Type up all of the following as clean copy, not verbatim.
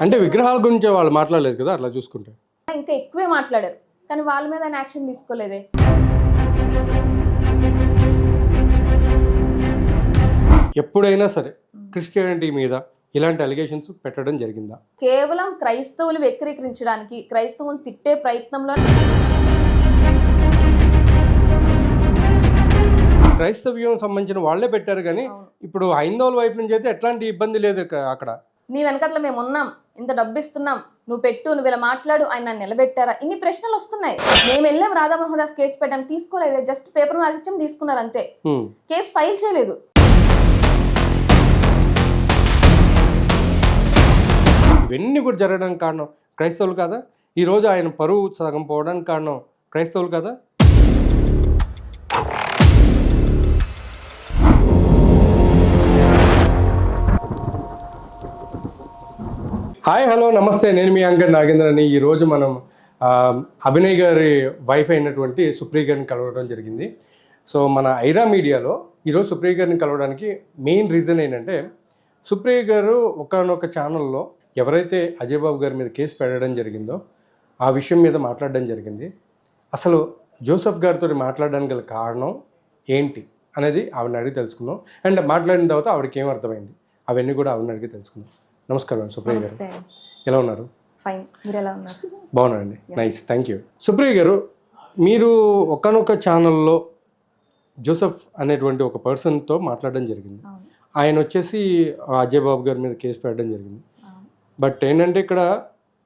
అంటే విగ్రహాల గురించి వాళ్ళు మాట్లాడలేదు కదా అట్లా చూసుకుంటే. ఇంకా ఎక్కువే మాట్లాడారు, కానీ వాళ్ళ మీద ఆయన యాక్షన్ తీసుకోలేదే. ఎప్పుడైనా సరే క్రిస్టియానిటీ మీద ఇలాంటి అలిగేషన్స్ పెట్టడం జరిగిందా? కేవలం క్రైస్తవులు వ్యతిరేకించడానికి, క్రైస్తవులు తిట్టే ప్రయత్నంలో క్రైస్తవ్యం సంబంధించిన వాళ్ళే పెట్టారు కానీ ఇప్పుడు హైందవుల వైపు నుంచి అయితే ఎట్లాంటి ఇబ్బంది లేదు అక్కడ. నీ వెనకట్ల మేము ఉన్నాం, ఇంత డబ్బు ఇస్తున్నాం, నువ్వు పెట్టు, నువ్వు ఇలా మాట్లాడు, ఆయన నన్ను నిలబెట్టారా, ఇన్ని ప్రశ్నలు వస్తున్నాయి. మేము వెళ్ళాం, రాధామోహన్ దాస్ కేసు పెట్టాం, తీసుకోలేదు, జస్ట్ పేపర్ రాసిచ్చాం, తీసుకున్నారు అంతే, కేసు ఫైల్ చేయలేదు. ఇవన్నీ కూడా జరగడానికి కారణం క్రైస్తవులు కదా. ఈరోజు ఆయన పరువు సగం పోవడానికి కారణం క్రైస్తవులు కదా. హాయ్ హలో నమస్తే, నేను మీ యాంకర్ నాగేంద్రని. ఈరోజు మనం అభినయ్ గారి వైఫ్ అయినటువంటి సుప్రియ గారిని కలవడం జరిగింది. సో మన ఐరా మీడియాలో ఈరోజు సుప్రియ గారిని కలవడానికి మెయిన్ రీజన్ ఏంటంటే, సుప్రియ గారు ఒకానొక ఛానల్లో ఎవరైతే అజయ్ బాబు గారి మీద కేసు పెట్టడం జరిగిందో ఆ విషయం మీద మాట్లాడడం జరిగింది. అసలు జోసెఫ్ గారితో మాట్లాడడానికి గల కారణం ఏంటి అనేది ఆవిడని అడిగి తెలుసుకుందాం. అండ్ మాట్లాడిన తర్వాత ఆవిడకి ఏం అర్థమైంది అవన్నీ కూడా ఆవిడని అడిగి తెలుసుకుందాం. నమస్కారం సుప్రియ గారు, ఎలా ఉన్నారు? ఫైన్, మీరు ఎలా ఉన్నారు? బాగున్నానండి, నైస్, థ్యాంక్ యూ. సుప్రియ గారు, మీరు ఒకానొక ఛానల్లో జోసెఫ్ అనేటువంటి ఒక పర్సన్తో మాట్లాడడం జరిగింది. ఆయన వచ్చేసి అజయ్ బాబు గారి మీద కేసు పెట్టడం జరిగింది. బట్ ఏంటంటే ఇక్కడ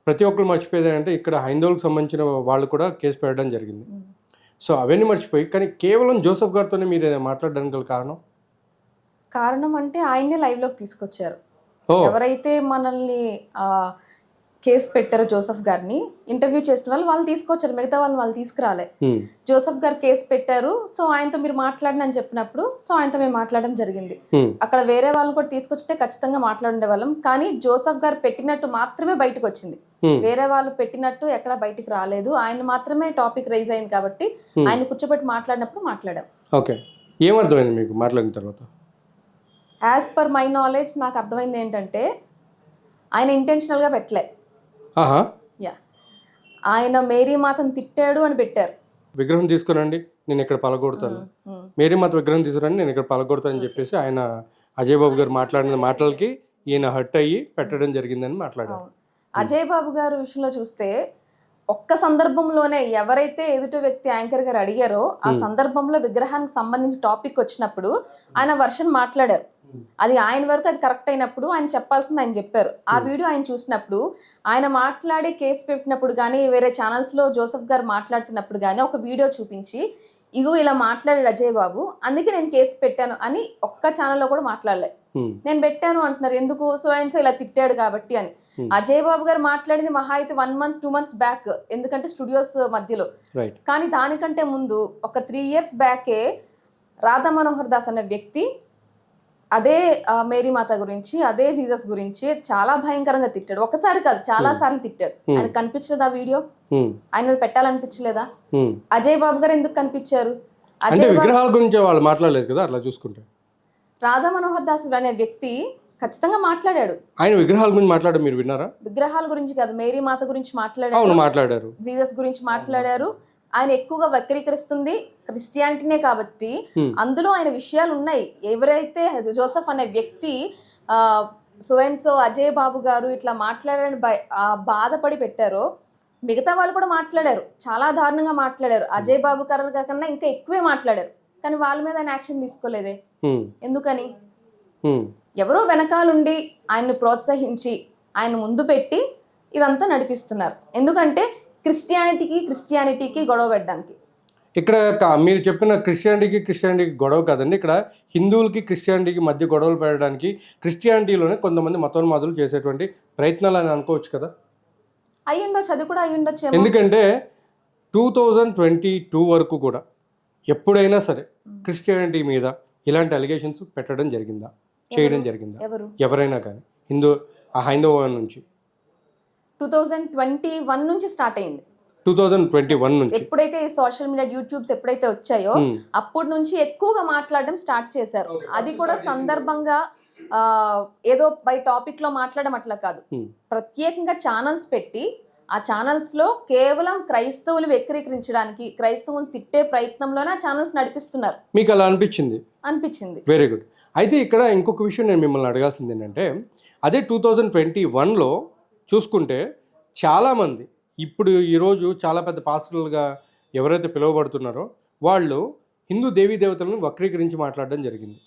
ప్రతి ఒక్కరు మర్చిపోయేది ఏంటంటే, ఇక్కడ హైందవులకు సంబంధించిన వాళ్ళు కూడా కేసు పెట్టడం జరిగింది. సో అవన్నీ మర్చిపోయి కానీ కేవలం జోసెఫ్ గారితోనే మీరు మాట్లాడడానికి గల కారణం అంటే ఆయన్నే లైవ్లోకి తీసుకొచ్చారు. ఎవరైతే మనల్ని కేసు పెట్టారో జోసెఫ్ గారిని ఇంటర్వ్యూ చేసిన వాళ్ళు తీసుకొచ్చారు, మిగతా వాళ్ళు తీసుకురాలే. జోసెఫ్ గారు కేసు పెట్టారు, సో ఆయనతో మీరు మాట్లాడిన అని చెప్పినప్పుడు సో ఆయనతో మేము మాట్లాడడం జరిగింది. అక్కడ వేరే వాళ్ళు కూడా తీసుకొచ్చితే ఖచ్చితంగా మాట్లాడే వాళ్ళం, కానీ జోసెఫ్ గారు పెట్టినట్టు మాత్రమే బయటకు వచ్చింది, వేరే వాళ్ళు పెట్టినట్టు ఎక్కడ బయటికి రాలేదు. ఆయన మాత్రమే టాపిక్ రైజ్ అయింది కాబట్టి ఆయన కూర్చోబెట్టి మాట్లాడినప్పుడు మాట్లాడాం. ఓకే, ఏమర్థమైంది మీకు మాట్లాడిన తర్వాత? యాజ్ పర్ మై నాలెడ్జ్ నాకు అర్థమైంది ఏంటంటే, ఆయన ఇంటెన్షనల్గా పెట్టలే. యా, ఆయన మేరీ మాతను తిట్టాడు అని పెట్టారు. విగ్రహం తీసుకురండి, నేను ఇక్కడ పలగొడతాను, మేరీ మాత విగ్రహం తీసుకురండి, నేను ఇక్కడ పలగొడతాను అని చెప్పేసి ఆయన అజయ్ బాబు గారు మాట్లాడిన మాటలకి ఈయన హర్ట్ అయ్యి పెట్టడం జరిగిందని మాట్లాడారు. అజయ్ బాబు గారు విషయంలో చూస్తే ఒక్క సందర్భంలోనే ఎవరైతే ఎదుటి వ్యక్తి యాంకర్ గారు అడిగారో ఆ సందర్భంలో విగ్రహానికి సంబంధించి టాపిక్ వచ్చినప్పుడు ఆయన వర్షన్ మాట్లాడారు. అది ఆయన వరకు అది కరెక్ట్ అయినప్పుడు ఆయన చెప్పాల్సింది ఆయన చెప్పారు. ఆ వీడియో ఆయన చూసినప్పుడు, ఆయన మాట్లాడి కేసు పెట్టినప్పుడు కానీ వేరే ఛానల్స్లో జోసెఫ్ గారు మాట్లాడుతున్నప్పుడు కానీ ఒక వీడియో చూపించి, ఇగో ఇలా మాట్లాడాడు అజయ్ బాబు, అందుకే నేను కేసు పెట్టాను అని ఒక్క ఛానల్లో కూడా మాట్లాడలే. నేను పెట్టాను అంటున్నారు, ఎందుకు? సో అండ్ సో ఇలా తిట్టాడు కాబట్టి అని. అజయ్ బాబు గారు మాట్లాడింది మహా అయితే 1 month 2 months బ్యాక్, ఎందుకంటే స్టూడియోస్ మధ్యలో. కానీ దానికంటే ముందు ఒక 3 years బ్యాకే రాధా మనోహర్ దాస్ అనే వ్యక్తి అదే మేరీ మాత గురించి, అదే జీసస్ గురించి చాలా భయంకరంగా తిట్టాడు. ఒకసారి కాదు, చాలా సార్లు తిట్టాడు. ఆయన కనిపించలేదా వీడియో? ఆయన పెట్టాలనిపించలేదా? అజయ్ బాబు గారు ఎందుకు కనిపించారు? విగ్రహాల గురించి వాళ్ళు మాట్లాడలేదు కదా అట్లా చూసుకుంటే. రాధా మనోహర్ దాస్ అనే వ్యక్తి ఖచ్చితంగా మాట్లాడాడు. ఆయన విగ్రహాల గురించి మాట్లాడారు, మీరు విన్నారా? విగ్రహాల గురించి కాదు, మేరీ మాత గురించి మాట్లాడారు, జీసస్ గురించి మాట్లాడారు. ఆయన ఎక్కువగా వక్రీకరిస్తుంది క్రిస్టియానిటీనే కాబట్టి అందులో ఆయన విషయాలు ఉన్నాయి. ఎవరైతే జోసెఫ్ అనే వ్యక్తి సో అండ్ సో అజయ్ బాబు గారు ఇట్లా మాట్లాడని బాధపడి పెట్టారో, మిగతా వాళ్ళు కూడా మాట్లాడారు, చాలా దారుణంగా మాట్లాడారు. అజయ్ బాబు గారు కన్నా ఇంకా ఎక్కువే మాట్లాడారు, కానీ వాళ్ళ మీద ఆయన యాక్షన్ తీసుకోలేదే. ఎందుకని? ఎవరో వెనకాలండి ఆయన్ని ప్రోత్సహించి ఆయన ముందు పెట్టి ఇదంతా నడిపిస్తున్నారు. ఎందుకంటే క్రిస్టియానిటీకి గొడవ పెట్టడానికి. ఇక్కడ మీరు చెప్పిన క్రిస్టియానిటీకి గొడవ కాదండి, ఇక్కడ హిందువులకి క్రిస్టియానిటీకి మధ్య గొడవలు పెట్టడానికి క్రిస్టియానిటీలోనే కొంతమంది మతోన్మాదులు చేసేటువంటి ప్రయత్నాలు అని అనుకోవచ్చు కదా. అయ్యుండొచ్చు, అది కూడా అయ్యుండొచ్చు. ఎందుకంటే 2022 వరకు కూడా ఎప్పుడైనా సరే క్రిస్టియానిటీ మీద ఇలాంటి అలిగేషన్స్ పెట్టడం జరిగిందా, చేయడం జరిగిందా? ఎవరైనా కానీ హైందవ నుంచి 2021 నుంచి స్టార్ట్ అయింది. 2021 నుంచి ఎప్పుడైతే సోషల్ మీడియా యూట్యూబ్స్ ఎప్పుడైతే వచ్చాయో అప్పటి నుంచి ఎక్కువగా మాట్లాడడం స్టార్ట్ చేశారు. అది కూడా సందర్భంగా ఏదో బై టాపిక్ లో మాట్లాడడం అట్లా కాదు, ప్రత్యేకంగా ఛానల్స్ పెట్టి ఆ ఛానల్స్ లో కేవలం క్రైస్తవులు వ్యక్తీకరించడానికి, క్రైస్తవులు తిట్టే ప్రయత్నంలోనే ఆ ఛానల్స్ నడిపిస్తున్నారు. మీకు అలా అనిపించింది? Very good. అయితే ఇక్కడ ఇంకొక విషయం నేను మిమ్మల్ని అడగాల్సింది ఏంటంటే, అదే 2021లో చూసుకుంటే చాలామంది ఇప్పుడు ఈరోజు చాలా పెద్ద పాస్టర్లుగా ఎవరైతే పిలువబడుతున్నారో వాళ్ళు హిందూ దేవీ దేవతలను వక్రీకరించి మాట్లాడడం జరిగింది.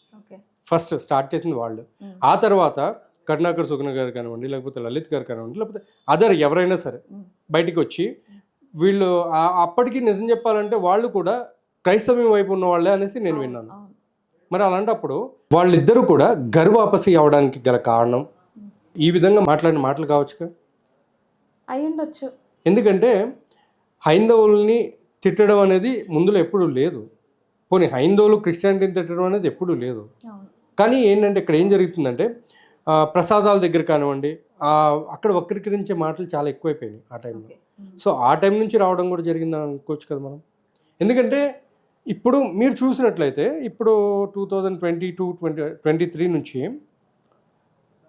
ఫస్ట్ స్టార్ట్ చేసింది వాళ్ళు. ఆ తర్వాత కరుణాకర్ సుగుణ గారు కానివ్వండి, లేకపోతే లలిత్ గారు కానివ్వండి, లేకపోతే అదర్ ఎవరైనా సరే బయటికి వచ్చి వీళ్ళు అప్పటికి నిజం చెప్పాలంటే వాళ్ళు కూడా క్రైస్తవ్యం వైపు ఉన్న వాళ్ళే అనేసి నేను విన్నాను. మరి అలాంటప్పుడు వాళ్ళిద్దరూ కూడా గర్వాపసి అవడానికి గల కారణం ఈ విధంగా మాట్లాడిన మాటలు కావచ్చుగా? అయి ఉండొచ్చు. ఎందుకంటే హైందవుల్ని తిట్టడం అనేది ముందులో ఎప్పుడూ లేదు. పోనీ హైందవులు క్రిస్టియానిటీని తిట్టడం అనేది ఎప్పుడూ లేదు. కానీ ఏంటంటే ఇక్కడ ఏం జరుగుతుందంటే ప్రసాదాల దగ్గర కానివ్వండి, అక్కడ వక్రీకరించే మాటలు చాలా ఎక్కువైపోయినాయి ఆ టైంలో. సో ఆ టైం నుంచి రావడం కూడా జరిగిందని అనుకోవచ్చు కదా మనం. ఎందుకంటే ఇప్పుడు మీరు చూసినట్లయితే ఇప్పుడు 2022-23 నుంచి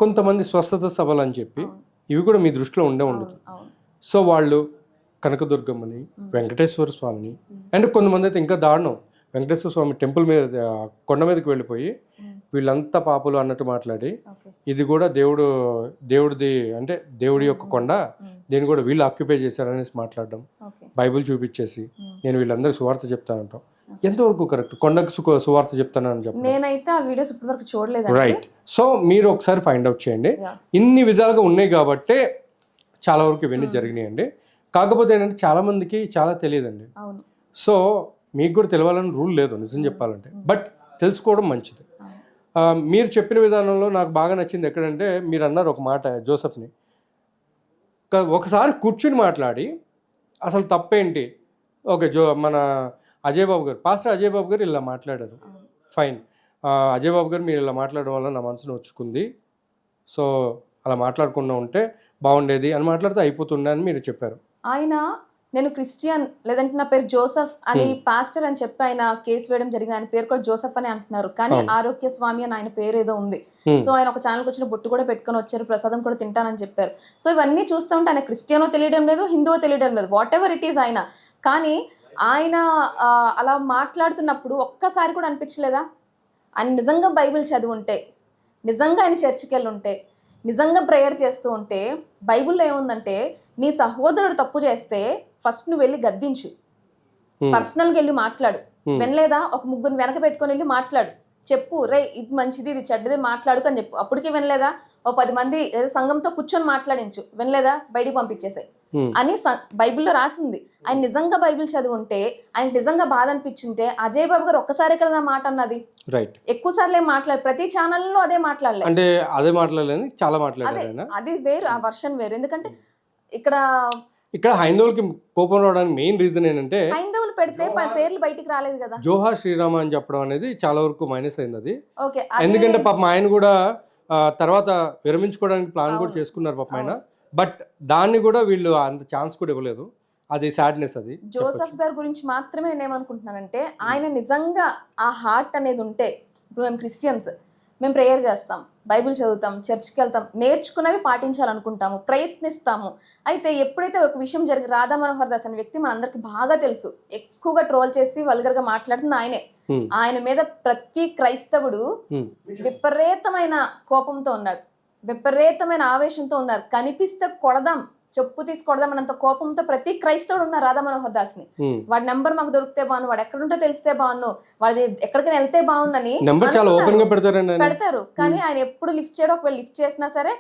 కొంతమంది స్వస్థత సభలు అని చెప్పి ఇవి కూడా మీ దృష్టిలో ఉండదు. సో వాళ్ళు కనకదుర్గమ్మని, వెంకటేశ్వర స్వామిని, అండ్ కొంతమంది అయితే ఇంకా దారుణం, వెంకటేశ్వర స్వామి టెంపుల్ మీద కొండ మీదకి వెళ్ళిపోయి వీళ్ళంతా పాపులు అన్నట్టు మాట్లాడి ఇది కూడా దేవుడిది అంటే దేవుడి యొక్క కొండ, దీన్ని కూడా వీళ్ళు ఆక్యుపై చేశారనేసి మాట్లాడడం, బైబిల్ చూపించేసి నేను వీళ్ళందరికీ సువార్త చెప్తానంటాం. ఎంతవరకు కరెక్ట్? కొండకు సువార్త చెప్తానని చెప్పి నేనైతే ఆ వీడియోస్ ఇప్పటి వరకు చూడలేదు. రైట్. సో మీరు ఒకసారి ఫైండ్ అవుట్ చేయండి. ఇన్ని విధాలుగా ఉన్నాయి కాబట్టే చాలా వరకు ఇవన్నీ జరిగినాయండి. కాకపోతే ఏంటంటే చాలా మందికి చాలా తెలియదండి. సో మీకు కూడా తెలియాలని రూల్ లేదు నిజం చెప్పాలంటే, బట్ తెలుసుకోవడం మంచిది. మీరు చెప్పిన విధానంలో నాకు బాగా నచ్చింది ఎక్కడంటే మీరు అన్నారు ఒక మాట జోసెఫ్ని, ఒకసారి కూర్చుని మాట్లాడి అసలు తప్పేంటి, ఓకే మన అజయ్ బాబు గారు, పాస్టర్ అజయ్ బాబు గారు ఇలా మాట్లాడారు, ఫైన్, అజయ్ బాబు గారు మీరు ఇలా మాట్లాడడం వల్ల నా మనసును వచ్చుకుంది, సో అలా మాట్లాడకుండా ఉంటే బాగుండేది అని మాట్లాడితే అయిపోతుండే అని మీరు చెప్పారు. ఆయన నేను క్రిస్టియన్ లేదంటే నా పేరు జోసెఫ్ అని పాస్టర్ అని చెప్పి ఆయన కేసు వేయడం జరిగింది. ఆయన పేరు కూడా జోసెఫ్ అని అంటున్నారు, కానీ ఆరోగ్య స్వామి అని ఆయన పేరు ఏదో ఉంది. సో ఆయన ఒక ఛానల్కి వచ్చిన బొట్టు కూడా పెట్టుకొని వచ్చారు, ప్రసాదం కూడా తింటానని చెప్పారు. సో ఇవన్నీ చూస్తూ ఉంటే ఆయన క్రిస్టియనో తెలియడం లేదు, హిందువో తెలియడం లేదు, వాట్ ఎవర్ ఇట్ ఈస్ ఆయన. కానీ ఆయన అలా మాట్లాడుతున్నప్పుడు ఒక్కసారి కూడా అనిపించలేదా ఆయన నిజంగా బైబిల్ చదివి ఉంటే, నిజంగా ఆయన చర్చికి వెళ్ళి ఉంటే, నిజంగా ప్రేయర్ చేస్తూ ఉంటే, బైబిల్లో ఏముందంటే నీ సహోదరుడు తప్పు చేస్తే ఫస్ట్ నువ్వు వెళ్ళి గద్దించు, పర్సనల్గా వెళ్ళి మాట్లాడు, వినలేదా ఒక ముగ్గురు వెనక పెట్టుకొని వెళ్ళి మాట్లాడు, చెప్పు రే ఇది మంచిది ఇది చెడ్డది మాట్లాడుకు అని చెప్పు. అప్పటికి వినలేదా ఓ 10 మంది సంఘంతో కూర్చొని మాట్లాడించు, వినలేదా బయటికి పంపించేసాయి అని బైబిల్లో రాసింది. ఆయన నిజంగా బైబిల్ చదివి ఉంటే, ఆయన నిజంగా బాధ అనిపించుంటే అజయ్ బాబు గారు ఒక్కసారి కదా మాట అన్నది, రైట్, ఎక్కువ సార్లు ఏం మాట్లాడు, ప్రతి ఛానల్లో అదే మాట్లాడలేదు, అంటే అదే మాట్లాడలేదు, చాలా మాట్లాడారు. అది వేరు, ఆ వర్షన్ వేరు. ఎందుకంటే ఇక్కడ హైందవులకి కోపం రావడానికి మెయిన్ రీజన్ ఏంటంటే హైందవులు పెడితే పేర్లు బయటికి రాలేదు కదా, జోహా శ్రీరామ అని చెప్పడం అనేది చాలా వరకు మైనస్ అయింది అది. ఎందుకంటే పాపం ఆయన కూడా తర్వాత విరమించుకోవడానికి ప్లాన్ కూడా చేసుకున్నారు పాపం ఆయన, బట్ దాన్ని కూడా వీళ్ళు అంత ఛాన్స్ కూడా ఇవ్వలేదు. అది సాడ్నెస్. అది జోసెఫ్ గారి గురించి మాత్రమే నేను ఏమనుకుంటున్నానంటే, ఆయన నిజంగా ఆ హార్ట్ అనేది ఉంటే, ఇప్పుడు మేము క్రిస్టియన్స్ మేము ప్రేయర్ చేస్తాం, బైబిల్ చదువుతాం, చర్చ్కి వెళ్తాం, నేర్చుకున్నవి పాటించాలనుకుంటాము, ప్రయత్నిస్తాము. అయితే ఎప్పుడైతే ఒక విషయం జరిగి రాధా మనోహర్ దాస్ అనే వ్యక్తి మనందరికి బాగా తెలుసు, ఎక్కువగా ట్రోల్ చేసి వల్గర్గా మాట్లాడుతుంది ఆయనే. ఆయన మీద ప్రతి క్రైస్తవుడు విపరీతమైన కోపంతో ఉన్నాడు, విపరీతమైన ఆవేశంతో ఉన్నారు. కనిపిస్తే కొడదాం, చెప్పు తీసి కొడదామన్నంత కోపంతో ప్రతి క్రైస్తవుడు ఉన్నారు రాధా మనోహర్ దాస్ ని. వాడి నెంబర్ మాకు దొరికితే బాగుండు, వాడు ఎక్కడుంటో తెలిస్తే బాగుండు, వాడి ఎక్కడికైనా వెళ్తే బాగుందని పెడతారు. కానీ ఆయన ఎప్పుడు లిఫ్ట్ చేయడం, ఒకవేళ లిఫ్ట్ చేసినా సరే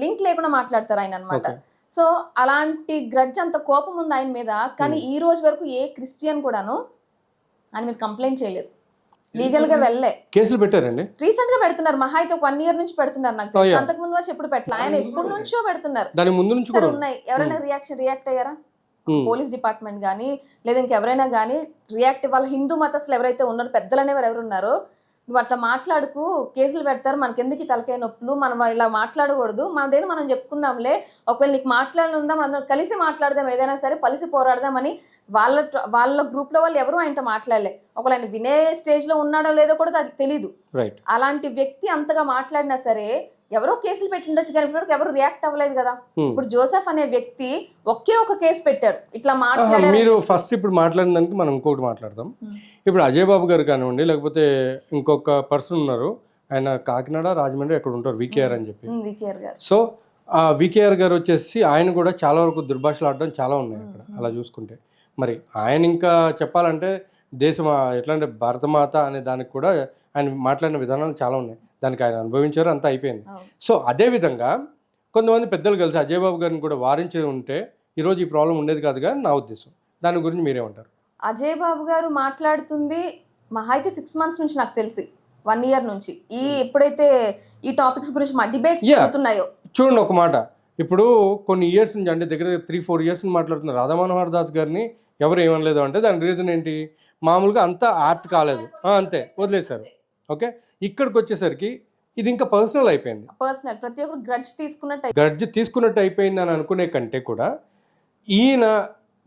లింక్ లేకుండా మాట్లాడతారు ఆయన అన్నమాట. సో అలాంటి గ్రడ్జ్, అంత కోపం ఉంది ఆయన మీద. కానీ ఈ రోజు వరకు ఏ క్రిస్టియన్ కూడాను ఆయన మీద కంప్లైంట్ చేయలేదు, లీగల్ గా వెళ్ళే కేసులు పెట్టారండి. రీసెంట్ గా పెడుతున్నారు, మహా అయితే 1 year నుంచి పెడుతున్నారు. నాకు అంతకు ముందు వచ్చి ఎప్పుడు పెట్టలే, ఆయన ఎప్పటి నుంచో పెడుతున్నారు. దాని ముందు నుంచి కూడా ఉన్నాయి. ఎవరైనా రియాక్ట్ అయ్యారా? పోలీస్ డిపార్ట్మెంట్ కానీ లేదా ఇంకెవరైనా కానీ రియాక్ట్, వాళ్ళ హిందూ మతస్థులు ఎవరైతే ఉన్నారో, పెద్దలు అనేవారు ఎవరు ఉన్నారో నువ్వు అట్లా మాట్లాడుకు, కేసులు పెడతారు, మనకెందుకు ఈ తలకాయ నొప్పులు, మనం ఇలా మాట్లాడకూడదు, మనదేదో మనం చెప్పుకుందాంలే, ఒకవేళ నీకు మాట్లాడాలి ఉందా మనం అందరం కలిసి మాట్లాడదాం, ఏదైనా సరే కలిసి పోరాడదామని వాళ్ళ గ్రూప్ లో వాళ్ళు ఎవరు ఆయనతో మాట్లాడలే. ఒకవేళ ఆయన వినే స్టేజ్ లో ఉన్నాడో లేదో కూడా అది తెలీదు. రైట్. అలాంటి వ్యక్తి అంతగా మాట్లాడినా సరే ఎవరో కేసులు పెట్టి ఉండొచ్చు, కానీ ఇప్పటివరకు ఎవరు రియాక్ట్ అవ్వలేదు కదా. ఇప్పుడు జోసెఫ్ అనే వ్యక్తి ఒకే ఒక కేసు పెట్టాడు ఇట్లా మాట్లాడారు. మీరు ఫస్ట్ ఇప్పుడు మాట్లాడిన దానికి మనం ఇంకొకటి మాట్లాడదాం. ఇప్పుడు అజయ్ బాబు గారు కానివ్వండి, లేకపోతే ఇంకొక పర్సన్ ఉన్నారు, ఆయన కాకినాడ రాజమండ్రి ఎక్కడ ఉంటారు, వికేఆర్ అని చెప్పి. వికేఆర్ గారు. సో ఆ వికేఆర్ గారు వచ్చేసి ఆయన కూడా చాలా వరకు దుర్భాషలు ఆడడం చాలా ఉన్నాయి అక్కడ అలా చూసుకుంటే. మరి ఆయన ఇంకా చెప్పాలంటే దేశం ఎట్లా అంటే భారతమాత అనే దానికి కూడా ఆయన మాట్లాడిన విధానాలు చాలా ఉన్నాయి, దానికి ఆయన అనుభవించారు, అంతా అయిపోయింది. సో అదేవిధంగా కొంతమంది పెద్దలు కలిసి అజయ్ బాబు గారిని కూడా వారించి ఉంటే ఈరోజు ఈ ప్రాబ్లం ఉండేది కాదుగా నా ఉద్దేశం. దాని గురించి మీరేమంటారు? అజయ్ బాబు గారు మాట్లాడుతుంది మహా అయితే 6 months నుంచి, నాకు తెలిసి 1 year నుంచి ఎప్పుడైతే ఈ టాపిక్స్ గురించి డిబేట్స్ జరుగుతున్నాయో. చూడండి ఒక మాట, ఇప్పుడు కొన్ని ఇయర్స్ నుంచి అంటే దగ్గర 3-4 years నుంచి మాట్లాడుతున్నారు రాధా మనోహర్ దాస్ గారిని ఎవరు ఏమనలేదు అంటే దానికి రీజన్ ఏంటి? మామూలుగా అంతా యాప్ట్ కాలేదు, అంతే వదిలేశారు. ఓకే, ఇక్కడికి వచ్చేసరికి ఇది ఇంకా పర్సనల్ అయిపోయింది. పర్సనల్, ప్రతి ఒక్కరు గ్రడ్జ్ తీసుకున్నట్టు అయిపోయింది అని అనుకునే కంటే కూడా ఈయన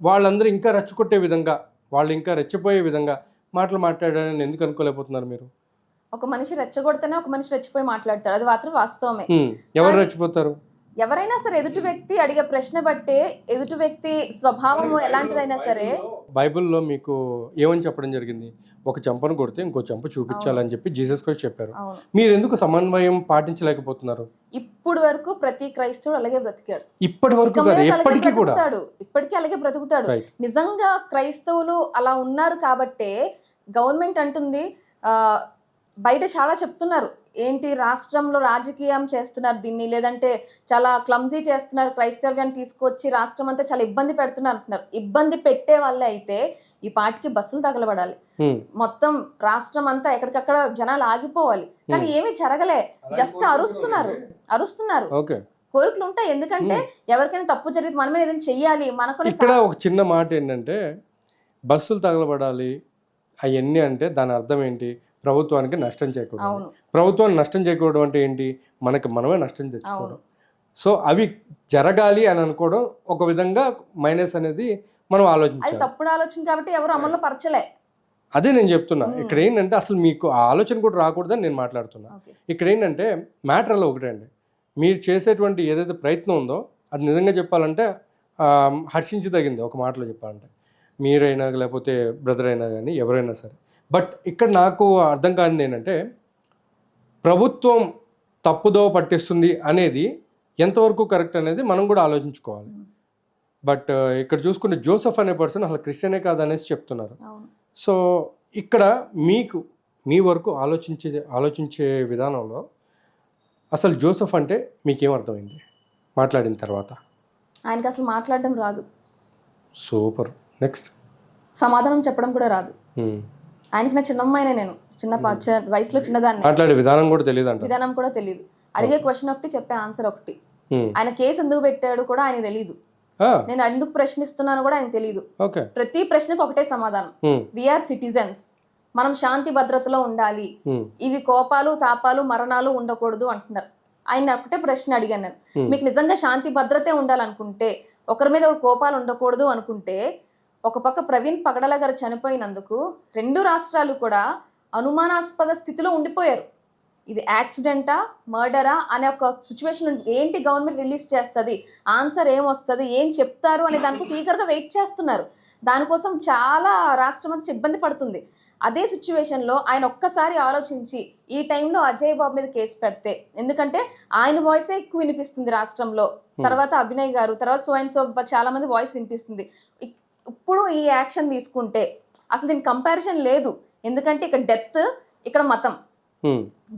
వాళ్ళందరూ ఇంకా రెచ్చగొట్టే విధంగా, వాళ్ళు ఇంకా రెచ్చిపోయే విధంగా మాటలు మాట్లాడారని ఎందుకు అనుకోలేకపోతున్నారు మీరు? ఒక మనిషి రెచ్చగొడితేనే ఒక మనిషి రెచ్చిపోయి మాట్లాడతాడు, అది మాత్రం వాస్తవమే. ఎవరు రెచ్చిపోతారు? ఎవరైనా సరే ఎదుటి వ్యక్తి అడిగే ప్రశ్న బట్టే ఎదుటి వ్యక్తి స్వభావం ఎలాంటిదైనా సరే. బైబిల్లో మీకు ఏమని చెప్పడం జరిగింది? ఒక చెంపను కొడితే ఇంకో చెంప చూపించాలని చెప్పి జీసస్ క్రైస్ట్ చెప్పారు. మీరు ఎందుకు సమన్వయం పాటించలేకపోతున్నారు? ఇప్పుడు వరకు ప్రతి క్రైస్తవుడు అలాగే బ్రతికాడు. ఇప్పటి వరకు ఇప్పటికీ అలాగే బ్రతుకుతాడు. నిజంగా క్రైస్తవులు అలా ఉన్నారు కాబట్టే గవర్నమెంట్ అంటుంది, బయట చాలా చెప్తున్నారు, ఏంటి రాష్ట్రంలో రాజకీయం చేస్తున్నారు దీన్ని, లేదంటే చాలా క్లమ్జీ చేస్తున్నారు, క్రైస్తవ్యాన్ని తీసుకొచ్చి రాష్ట్రం అంతా చాలా ఇబ్బంది పెడుతున్నారు అంటున్నారు. ఇబ్బంది పెట్టే వాళ్ళే అయితే ఈ పాటికి బస్సులు తగలబడాలి, మొత్తం రాష్ట్రం అంతా ఎక్కడికక్కడ జనాలు ఆగిపోవాలి. కానీ ఏమీ జరగలే, జస్ట్ అరుస్తున్నారు. కోరికలు ఉంటాయి, ఎందుకంటే ఎవరికైనా తప్పు జరిగితే మనమే ఏదైనా చెయ్యాలి. మనకు ఇక్కడ ఒక చిన్న మాట ఏంటంటే బస్సులు తగలబడాలి అవన్నీ అంటే దాని అర్థం ఏంటి? ప్రభుత్వానికి నష్టం చేకూడదు. ప్రభుత్వానికి నష్టం చేకూడడం అంటే ఏంటి? మనమే నష్టం తెచ్చుకోవడం. సో అవి జరగాలి అని అనుకోవడం ఒక విధంగా మైనస్ అనేది మనం ఆలోచించాలి. తప్పుడు ఆలోచన కాబట్టి ఎవరు అమల్లో పరచలే. అదే నేను చెప్తున్నా. ఇక్కడ ఏంటంటే అసలు మీకు ఆ ఆలోచన కూడా రాకూడదని నేను మాట్లాడుతున్నా. ఇక్కడ ఏంటంటే మ్యాటర్ అలా ఒకటే అండి, మీరు చేసేటువంటి ఏదైతే ప్రయత్నం ఉందో అది నిజంగా చెప్పాలంటే హర్షించదగింది. ఒక మాటలో చెప్పాలంటే మీరైనా లేకపోతే బ్రదర్ అయినా కానీ ఎవరైనా సరే. బట్ ఇక్కడ నాకు అర్థం కానిది ఏంటంటే ప్రభుత్వం తప్పుదో పట్టిస్తుంది అనేది ఎంతవరకు కరెక్ట్ అనేది మనం కూడా ఆలోచించుకోవాలి. బట్ ఇక్కడ చూసుకుంటే జోసెఫ్ అనే పర్సన్ అసలు క్రిస్టియనే కాదనేసి చెప్తున్నారు. సో ఇక్కడ మీ వరకు ఆలోచించే విధానంలో అసలు జోసెఫ్ అంటే మీకేం అర్థమైంది మాట్లాడిన తర్వాత? ఆయనకి అసలు మాట్లాడడం రాదు. సూపర్. నెక్స్ట్, సమాధానం చెప్పడం కూడా రాదు. ఆయనకి నా చిన్నమ్మాయినే, నేను వయసులో చిన్నదాన్ని, మాట్లాడే విధానం కూడా తెలియదు. అడిగే క్వశ్చన్ ఒకటి, చెప్పే ఆన్సర్ ఒకటి. ఆయన కేసు ఎందుకు పెట్టాడు కూడా ఆయన తెలియదు. నేను ఎందుకు ప్రశ్నిస్తున్నాను కూడా ఆయన తెలియదు. ప్రతి ప్రశ్నకు ఒకటే సమాధానం, వీఆర్ సిటిజన్స్, మనం శాంతి భద్రతలో ఉండాలి, ఇవి కోపాలు తాపాలు మరణాలు ఉండకూడదు అంటున్నారు. ఆయన ఒకటే ప్రశ్న అడిగాను నేను, మీకు నిజంగా శాంతి భద్రతే ఉండాలనుకుంటే, ఒకరి మీద కోపాలు ఉండకూడదు అనుకుంటే, ఒక పక్క ప్రవీణ్ పగడాల గారు చనిపోయినందుకు 2 రాష్ట్రాలు కూడా అనుమానాస్పద స్థితిలో ఉండిపోయారు. ఇది యాక్సిడెంటా మర్డరా అనే ఒక సిచ్యువేషన్ ఏంటి గవర్నమెంట్ రిలీజ్ చేస్తుంది, ఆన్సర్ ఏమొస్తుంది, ఏం చెప్తారు అనే దానికోసం ఈగర్గా వెయిట్ చేస్తున్నారు. దానికోసం చాలా రాష్ట్రం అంతా ఇబ్బంది పడుతుంది. అదే సిచ్యువేషన్లో ఆయన ఒక్కసారి ఆలోచించి ఈ టైంలో అజయ్ బాబు మీద కేసు పెడితే, ఎందుకంటే ఆయన వాయిసే ఎక్కువ వినిపిస్తుంది రాష్ట్రంలో, తర్వాత అభినయ్ గారు, తర్వాత సో అండ్ సో చాలా మంది వాయిస్ వినిపిస్తుంది. ఇప్పుడు ఈ యాక్షన్ తీసుకుంటే అసలు దీనికి కంపారిజన్ లేదు. ఎందుకంటే ఇక్కడ డెత్, ఇక్కడ మతం.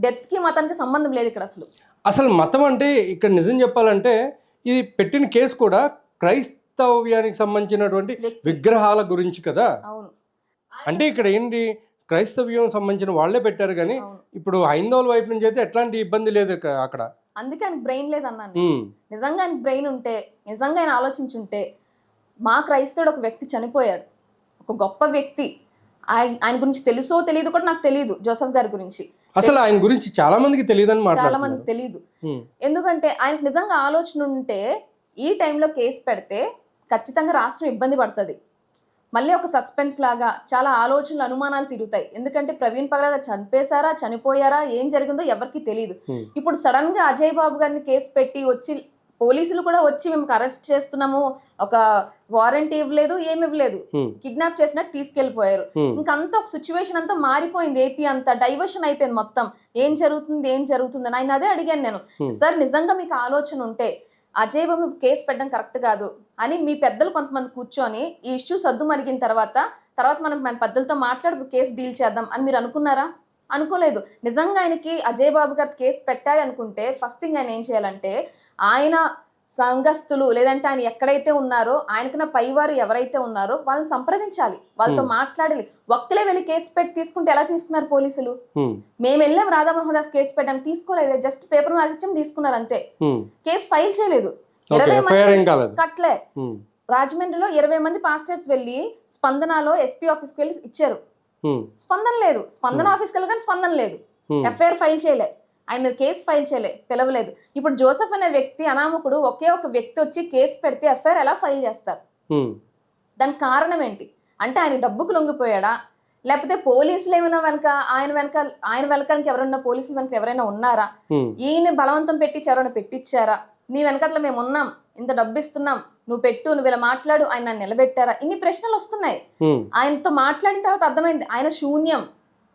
డెత్ కి మతానికి సంబంధం లేదు ఇక్కడ. అసలు మతం అంటే ఇక్కడ నిజం చెప్పాలంటే ఇది పెట్టిన కేసు కూడా క్రైస్తవ్యానికి సంబంధించినటువంటి విగ్రహాల గురించి కదా. అంటే ఇక్కడ ఏంటి, క్రైస్తవ్యం సంబంధించిన వాళ్ళే పెట్టారు కానీ ఇప్పుడు హైందవుల వైపు నుంచి అయితే ఎట్లాంటి ఇబ్బంది లేదు అక్కడ. అందుకే ఆయనకు బ్రెయిన్ లేదన్నాను. నిజంగా ఆయనకు బ్రెయిన్ ఉంటే, నిజంగా ఆయన ఆలోచించుంటే, మా క్రైస్తవుడు ఒక వ్యక్తి చనిపోయాడు, ఒక గొప్ప వ్యక్తి, ఆయన గురించి తెలుసో తెలియదు కూడా నాకు తెలియదు. జోసెఫ్ గారి గురించి అసలు ఆయన గురించి చాలా మందికి తెలియదని చాలా మాట్లాడుతున్నారు. మందికి తెలియదు. ఎందుకంటే ఆయనకు నిజంగా ఆలోచన ఉంటే ఈ టైంలో కేసు పెడితే ఖచ్చితంగా రాష్ట్రం ఇబ్బంది పడుతుంది. మళ్ళీ ఒక సస్పెన్స్ లాగా చాలా ఆలోచనలు అనుమానాలు తిరుగుతాయి. ఎందుకంటే ప్రవీణ్ పగడాల చనిపోయారా చనిపోయారా ఏం జరిగిందో ఎవరికి తెలియదు. ఇప్పుడు సడన్ గా అజయ్ బాబు గారిని కేసు పెట్టి వచ్చి పోలీసులు కూడా వచ్చి మేము అరెస్ట్ చేస్తున్నాము, ఒక వారెంట్ ఇవ్వలేదు, ఏమి ఇవ్వలేదు, కిడ్నాప్ చేసినట్టు తీసుకెళ్లిపోయారు. ఇంకంతా ఒక సిచ్యువేషన్ అంతా మారిపోయింది. ఏపీ అంతా డైవర్షన్ అయిపోయింది మొత్తం. ఏం జరుగుతుంది అని ఆయన అదే అడిగాను నేను. సార్ నిజంగా మీకు ఆలోచన ఉంటే అజయ్ బాబు కేసు పెట్టడం కరెక్ట్ కాదు అని మీ పెద్దలు కొంతమంది కూర్చొని ఈ ఇష్యూ సద్దు మరిగిన తర్వాత మనం మన పెద్దలతో మాట్లాడి కేసు డీల్ చేద్దాం అని మీరు అనుకున్నారా? అనుకోలేదు. నిజంగా ఆయనకి అజయ్ బాబు గారి కేసు పెట్టాలి అనుకుంటే ఫస్ట్ థింగ్ ఆయన ఏం చేయాలంటే ఆయన సంఘస్థులు లేదంటే ఆయన ఎక్కడైతే ఉన్నారో ఆయనకన్నా పైవారు ఎవరైతే ఉన్నారో వాళ్ళని సంప్రదించాలి, వాళ్ళతో మాట్లాడాలి. ఒక్కలే వెళ్ళి కేసు పెట్టి తీసుకుంటే ఎలా తీసుకున్నారు పోలీసులు? మేము వెళ్ళాం రాధామోహన్ దాస్ కేసు పెట్టాం, తీసుకోలేదు, జస్ట్ పేపర్ మ్యాచ్ తీసుకున్నారు అంతే. కేసు ఫైల్ చేయలేదు. 20 మంది కట్లే. రాజమండ్రిలో 20 మంది పాస్టర్స్ వెళ్ళి స్పందనలో ఎస్పీ ఆఫీస్కి వెళ్ళి ఇచ్చారు, స్పందన లేదు. స్పందన ఆఫీస్కి వెళ్ళగానే స్పందన లేదు. ఎఫ్ఐఆర్ ఫైల్ చేయలే, ఆయన మీద కేసు ఫైల్ చేయలే, పిలవలేదు. ఇప్పుడు జోసెఫ్ అనే వ్యక్తి అనామకుడు ఒకే ఒక వ్యక్తి వచ్చి కేసు పెడితే ఎఫ్ఐఆర్ ఎలా ఫైల్ చేస్తారు? దానికి కారణం ఏంటి? అంటే ఆయన డబ్బుకు లొంగిపోయాడా, లేకపోతే పోలీసులు ఏమైనా ఆయన వెనకాలకి ఎవరైనా పోలీసులు వెనక ఎవరైనా ఉన్నారా, ఈయన బలవంతం ఎవరైనా పెట్టించారా, నీ వెనకట్ల మేము ఉన్నాం, ఇంత డబ్బు ఇస్తున్నాం, నువ్వు పెట్టు, నువ్వు ఇలా మాట్లాడు, ఆయన నిలబెట్టారా? ఇన్ని ప్రశ్నలు వస్తున్నాయి. ఆయనతో మాట్లాడిన తర్వాత అర్థమైంది ఆయన శూన్యం,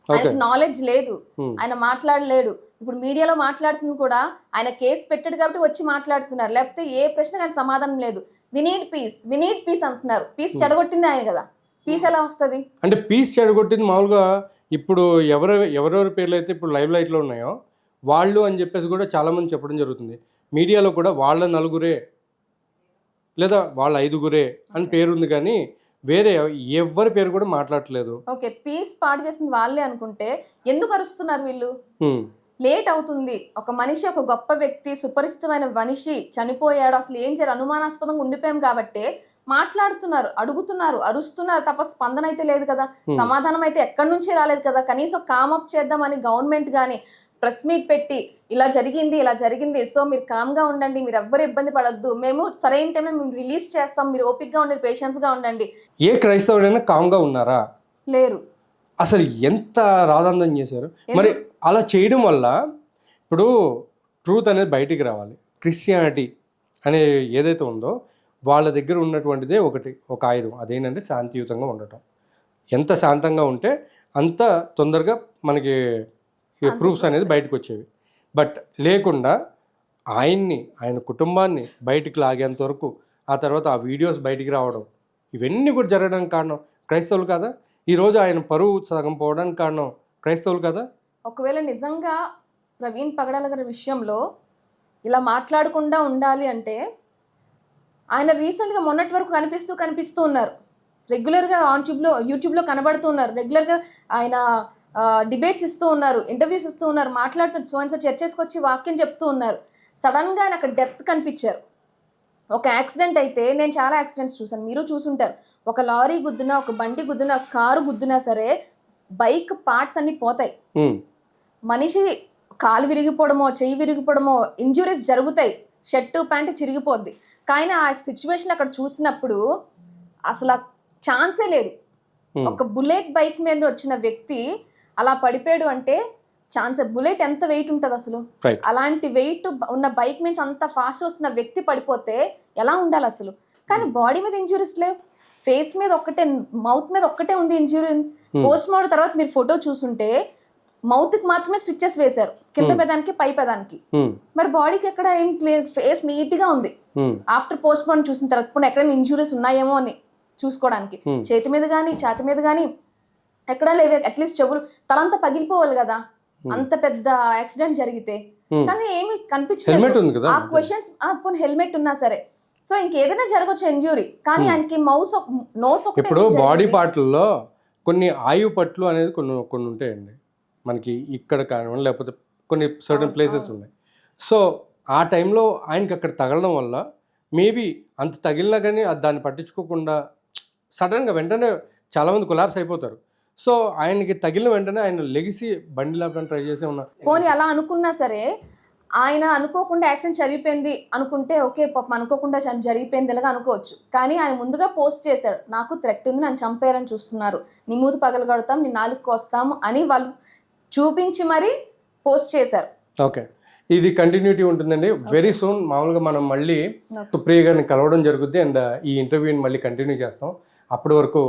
ఆయనకు నాలెడ్జ్ లేదు, ఆయన మాట్లాడలేడు. ఇప్పుడు మీడియాలో మాట్లాడుతుంది కూడా ఆయన కేసు పెట్టాడు కాబట్టి వచ్చి మాట్లాడుతున్నారు, లేకపోతే ఏ ప్రశ్నకు ఆయన సమాధానం లేదు. వి నీడ్ పీస్ అంటున్నారు. పీస్ చెడగొట్టింది ఆయన కదా, పీస్ ఎలా వస్తుంది? అంటే పీస్ చెడగొట్టింది మామూలుగా ఇప్పుడు ఎవరెవరి పేర్లు అయితే ఇప్పుడు లైవ్ లైట్లో ఉన్నాయో వాళ్ళు అని చెప్పేసి కూడా చాలామంది చెప్పడం జరుగుతుంది. మీడియాలో కూడా వాళ్ళ 4 లేదా వాళ్ళ 5 అని పేరుంది, కానీ వేరే ఎవరి పేరు కూడా మాట్లాడట్లేదు. ఓకే, పీస్ పాడు చేసింది వాళ్ళే అనుకుంటే ఎందుకు అరుస్తున్నారు వీళ్ళు? లేట్ అవుతుంది. ఒక మనిషి, ఒక గొప్ప వ్యక్తి, సుపరిచితమైన మనిషి చనిపోయాడు, అసలు ఏం చేయాలి అనుమానాస్పదంగా ఉండిపోయాం కాబట్టి మాట్లాడుతున్నారు, అడుగుతున్నారు, అరుస్తున్నారు తప్ప స్పందన అయితే లేదు కదా, సమాధానం అయితే ఎక్కడి నుంచి రాలేదు కదా. కనీసం కామప్ చేద్దామని గవర్నమెంట్ కానీ ప్రెస్ మీట్ పెట్టి ఇలా జరిగింది, సో మీరు కామ్గా ఉండండి, మీరు ఎవ్వరు ఇబ్బంది పడొద్దు, మేము సరైన టైంలో మేము రిలీజ్ చేస్తాం, మీరు ఓపిక్గా ఉండండి, పేషెన్స్గా ఉండండి. ఏ క్రైస్తవుడైనా కామ్గా ఉన్నారా? లేరు. అసలు ఎంత రాదందం చేశారు. మరి అలా చేయడం వల్ల ఇప్పుడు ట్రూత్ అనేది బయటికి రావాలి. క్రిస్టియానిటీ అనే ఏదైతే ఉందో వాళ్ళ దగ్గర ఉన్నటువంటిదే ఒక ఆయుధం, అదేంటంటే శాంతియుతంగా ఉండటం. ఎంత శాంతంగా ఉంటే అంత తొందరగా మనకి ప్రూఫ్స్ అనేది బయటకు వచ్చేవి. బట్ లేకుండా ఆయన కుటుంబాన్ని బయటికి లాగేంత వరకు, ఆ తర్వాత ఆ వీడియోస్ బయటికి రావడం, ఇవన్నీ కూడా జరగడానికి కారణం క్రైస్తవులు కదా. ఈరోజు ఆయన పరువు సగం పోవడానికి కారణం క్రైస్తవులు కదా. ఒకవేళ నిజంగా ప్రవీణ్ పగడాల గారి విషయంలో ఇలా మాట్లాడకుండా ఉండాలి అంటే ఆయన రీసెంట్గా మొన్నటి వరకు కనిపిస్తూ ఉన్నారు, రెగ్యులర్గా యూట్యూబ్లో కనబడుతూ ఉన్నారు, రెగ్యులర్గా ఆయన డిబేట్స్ ఇస్తూ ఉన్నారు, ఇంటర్వ్యూస్ ఇస్తూ ఉన్నారు, మాట్లాడుతూ సో చర్చెస్కి వచ్చి వాక్యం చెప్తూ ఉన్నారు. సడన్గా ఆయన అక్కడ డెత్ కనిపించారు. ఒక యాక్సిడెంట్ అయితే, నేను చాలా యాక్సిడెంట్స్ చూసాను, మీరు చూసుంటారు, ఒక లారీ గుద్దినా, ఒక బండి గుద్దినా, ఒక కారు గుద్దినా సరే బైక్ పార్ట్స్ అన్ని పోతాయి, మనిషి కాలు విరిగిపోవడమో చెయ్యి విరిగిపోవడమో ఇంజురీస్ జరుగుతాయి, షర్టు ప్యాంటు చిరిగిపోద్ది. కానీ ఆ సిచ్యువేషన్ అక్కడ చూసినప్పుడు అసలు ఛాన్సే లేదు. ఒక బుల్లెట్ బైక్ మీద వచ్చిన వ్యక్తి అలా పడిపోయాడు అంటే బుల్లెట్ ఎంత వెయిట్ ఉంటుంది అసలు? అలాంటి వెయిట్ ఉన్న బైక్ నుంచి అంత ఫాస్ట్ వస్తున్న వ్యక్తి పడిపోతే ఎలా ఉండాలి అసలు? కానీ బాడీ మీద ఇంజురీస్ లేవు, ఫేస్ మీద ఒక్కటే, మౌత్ మీద ఒక్కటే ఉంది ఇంజురీ. పోస్ట్ మార్టం తర్వాత మీరు ఫోటో చూసుంటే మౌత్కి మాత్రమే స్టిచెస్ వేశారు, కింద పెదానికి పై పెదానికి. మరి బాడీకి ఎక్కడ ఏం ఫేస్ నీట్ గా ఉంది. ఆఫ్టర్ పోస్ట్ మార్టం చూసిన తర్వాత ఇప్పుడు ఎక్కడైనా ఇంజురీస్ ఉన్నాయేమో అని చూసుకోవడానికి చేతి మీద కానీ ఛాతి మీద కానీ ఎక్కడా లేవే. అట్లీస్ట్ చెవులు, తలంతా పగిలిపోవాలి కదా అంత పెద్ద యాక్సిడెంట్ జరిగితే. కానీ ఏమి కనిపించలేదు. ఆ క్వశ్చన్స్, హెల్మెట్ ఉన్నా సరే, సో ఇంకేదైనా జరగచ్చు ఇంజురీ, కానీ ఆయనకి నోస్ ఇప్పుడు బాడీ పార్ట్లలో కొన్ని ఆయువు పట్లు అనేది కొన్ని ఉంటాయండి మనకి, ఇక్కడ కానివ్వండి లేకపోతే కొన్ని సర్టన్ ప్లేసెస్ ఉన్నాయి. సో ఆ టైంలో ఆయనకి అక్కడ తగలడం వల్ల మేబీ అంత తగిలినా కానీ దాన్ని పట్టించుకోకుండా సడన్గా వెంటనే చాలామంది కొలాప్స్ అయిపోతారు. సో ఆయనకి తగిలిన వెంటనే ఆయన లెగిసి బండి లాపడానికి ట్రై చేసి ఉన్నారు. పోనీ అలా అనుకున్నా సరే ఆయన అనుకోకుండా యాక్సిడెంట్ జరిగిపోయింది అనుకుంటే ఓకే పాపం అనుకోకుండా జరిగిపోయింది ఇలాగా అనుకోవచ్చు. కానీ ఆయన ముందుగా పోస్ట్ చేశాడు, నాకు థ్రెట్ ఉంది, నన్ను చంపేయాలని చూస్తున్నారు, నీ మూతి పగలగొడతాం, నీ నాలుగు కోస్తాము అని వాళ్ళు చూపించి మరీ పోస్ట్ చేశారు. ఓకే, ఇది కంటిన్యూటీ ఉంటుందండి. వెరీ సూన్ మామూలుగా మనం మళ్ళీ సుప్రియ గారిని కలవడం జరుగుద్ది అండ్ ఈ ఇంటర్వ్యూని మళ్ళీ కంటిన్యూ చేస్తాం. అప్పటి వరకు